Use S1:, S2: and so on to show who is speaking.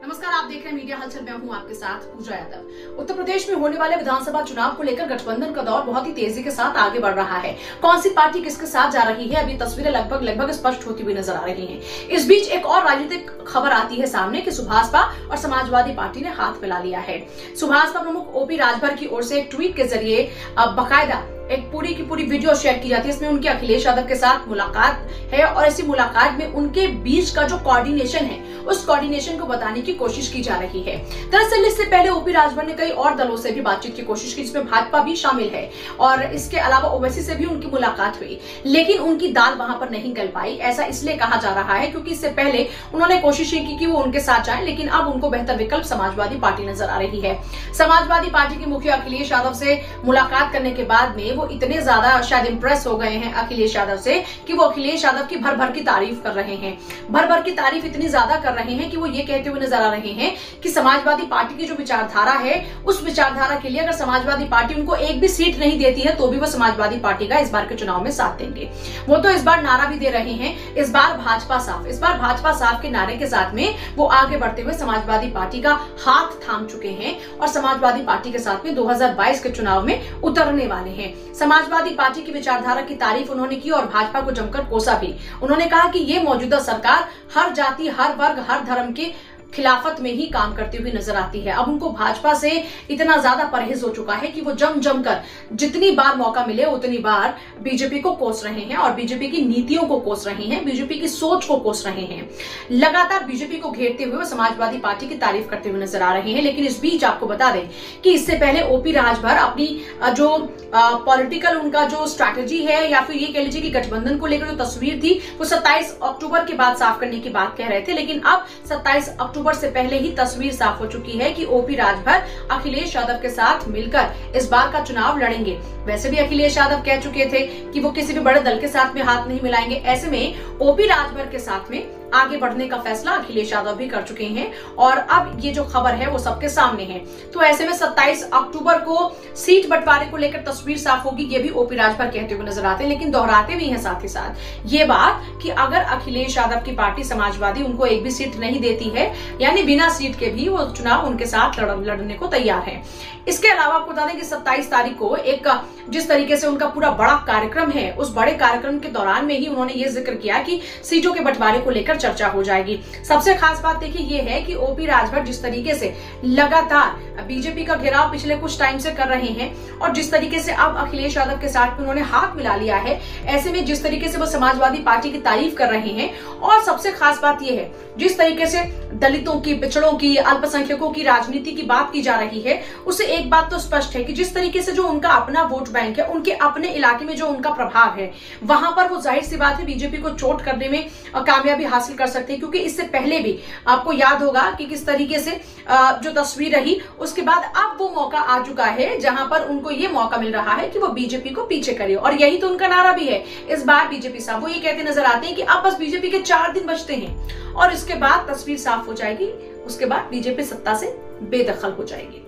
S1: नमस्कार, आप देख रहे हैं मीडिया हलचल। मैं हूं आपके साथ पूजा यादव। उत्तर प्रदेश में होने वाले विधानसभा चुनाव को लेकर गठबंधन का दौर बहुत ही तेजी के साथ आगे बढ़ रहा है। कौन सी पार्टी किसके साथ जा रही है, अभी तस्वीरें लगभग स्पष्ट होती हुई नजर आ रही हैं। इस बीच एक और राजनीतिक खबर आती है सामने कि सुभाषपा और समाजवादी पार्टी ने हाथ मिला लिया है। सुभाषपा प्रमुख ओपी राजभर की ओर से एक ट्वीट के जरिए बाकायदा एक पूरी की पूरी वीडियो शेयर की जाती है। इसमें उनके अखिलेश यादव के साथ मुलाकात है और ऐसी मुलाकात में उनके बीच का जो कोऑर्डिनेशन है उस कोऑर्डिनेशन को बताने की कोशिश की जा रही है। दरअसल इससे पहले ओपी राजभर ने कई और दलों से भी बातचीत की कोशिश की, जिसमें भाजपा भी शामिल है और इसके अलावा ओवैसी से भी उनकी मुलाकात हुई, लेकिन उनकी दाल वहां पर नहीं गल पाई। ऐसा इसलिए कहा जा रहा है क्योंकि इससे पहले उन्होंने कोशिश की कि वो उनके साथ जाए, लेकिन अब उनको बेहतर विकल्प समाजवादी पार्टी नजर आ रही है। समाजवादी पार्टी के मुखिया अखिलेश यादव से मुलाकात करने के बाद में वो इतने ज्यादा शायद इंप्रेस हो गए हैं अखिलेश यादव से कि वो अखिलेश यादव की भर भर की तारीफ कर रहे हैं। भर भर की तारीफ इतनी ज्यादा कर रहे हैं कि वो ये कहते हुए नजर आ रहे हैं कि समाजवादी पार्टी की जो विचारधारा है उस विचारधारा के लिए अगर समाजवादी पार्टी उनको एक भी सीट नहीं देती है तो भी वो समाजवादी पार्टी का इस बार के चुनाव में साथ देंगे। वो तो इस बार नारा भी दे रहे हैं, इस बार भाजपा साफ के नारे के साथ में वो आगे बढ़ते हुए समाजवादी पार्टी का हाथ थाम चुके हैं और समाजवादी पार्टी के साथ में 2022 के चुनाव में उतरने वाले हैं। समाजवादी पार्टी की विचारधारा की तारीफ उन्होंने की और भाजपा को जमकर कोसा भी। उन्होंने कहा कि ये मौजूदा सरकार हर जाति, हर वर्ग, हर धर्म के खिलाफत में ही काम करती हुई नजर आती है। अब उनको भाजपा से इतना ज्यादा परहेज हो चुका है कि वो जमकर जितनी बार मौका मिले उतनी बार बीजेपी को कोस रहे हैं और बीजेपी की नीतियों को कोस रहे हैं, बीजेपी की सोच को कोस रहे हैं। लगातार बीजेपी को घेरते हुए वो समाजवादी पार्टी की तारीफ करते हुए नजर आ रहे हैं। लेकिन इस बीच आपको बता दें कि इससे पहले ओपी राजभर अपनी जो पॉलिटिकल उनका जो स्ट्रैटेजी है या फिर ये कह लीजिए कि गठबंधन को लेकर जो तस्वीर थी वो 27 अक्टूबर के बाद साफ करने की बात कह रहे थे, लेकिन अब 27 अक्टूबर से पहले ही तस्वीर साफ हो चुकी है कि ओपी राजभर अखिलेश यादव के साथ मिलकर इस बार का चुनाव लड़ेंगे। वैसे भी अखिलेश यादव कह चुके थे कि वो किसी भी बड़े दल के साथ में हाथ नहीं मिलाएंगे। ऐसे में ओपी राजभर के साथ में आगे बढ़ने का फैसला अखिलेश यादव भी कर चुके हैं और अब ये जो खबर है वो सबके सामने है। तो ऐसे में 27 अक्टूबर को सीट बंटवारे को लेकर तस्वीर साफ होगी, ये भी ओपी राजभर कहते हुए नजर आते हैं, लेकिन दोहराते भी हैं साथ ही साथ ये बात कि अगर अखिलेश यादव की पार्टी समाजवादी उनको एक भी सीट नहीं देती है, यानी बिना सीट के भी वो चुनाव उनके साथ लड़ने को तैयार है। इसके अलावा आपको बता दें कि 27 तारीख को एक जिस तरीके से उनका पूरा बड़ा कार्यक्रम है, उस बड़े कार्यक्रम के दौरान में ही उन्होंने ये जिक्र किया कि सीटों के बंटवारे को लेकर चर्चा हो जाएगी। सबसे खास बात देखिए ये है कि ओपी राजभर जिस तरीके से लगातार बीजेपी का घेराव पिछले कुछ टाइम से कर रहे हैं और जिस तरीके से अब अखिलेश यादव के साथ उन्होंने हाथ मिला लिया है, ऐसे में जिस तरीके से वो समाजवादी पार्टी की तारीफ कर रहे हैं और सबसे खास बात यह है जिस तरीके से दलितों की, पिछड़ों की, अल्पसंख्यकों की राजनीति की बात की जा रही है, उससे एक बात तो स्पष्ट है कि जिस तरीके से जो उनका अपना वोट बैंक है, उनके अपने इलाके में जो उनका प्रभाव है, वहां पर वो जाहिर सी बात है बीजेपी को चोट करने में कामयाबी हासिल कर सकते हैं। क्योंकि इससे पहले भी आपको याद होगा कि किस तरीके से जो तस्वीर रही, उसके बाद अब वो मौका आ चुका है जहां पर उनको ये मौका मिल रहा है कि वो बीजेपी को पीछे करे और यही तो उनका नारा भी है। इस बार बीजेपी साहब वो ये कहते नजर आते हैं कि अब बस बीजेपी के 4 दिन बचते हैं और इसके बाद तस्वीर साफ हो जाएगी, उसके बाद बीजेपी सत्ता से बेदखल हो जाएगी।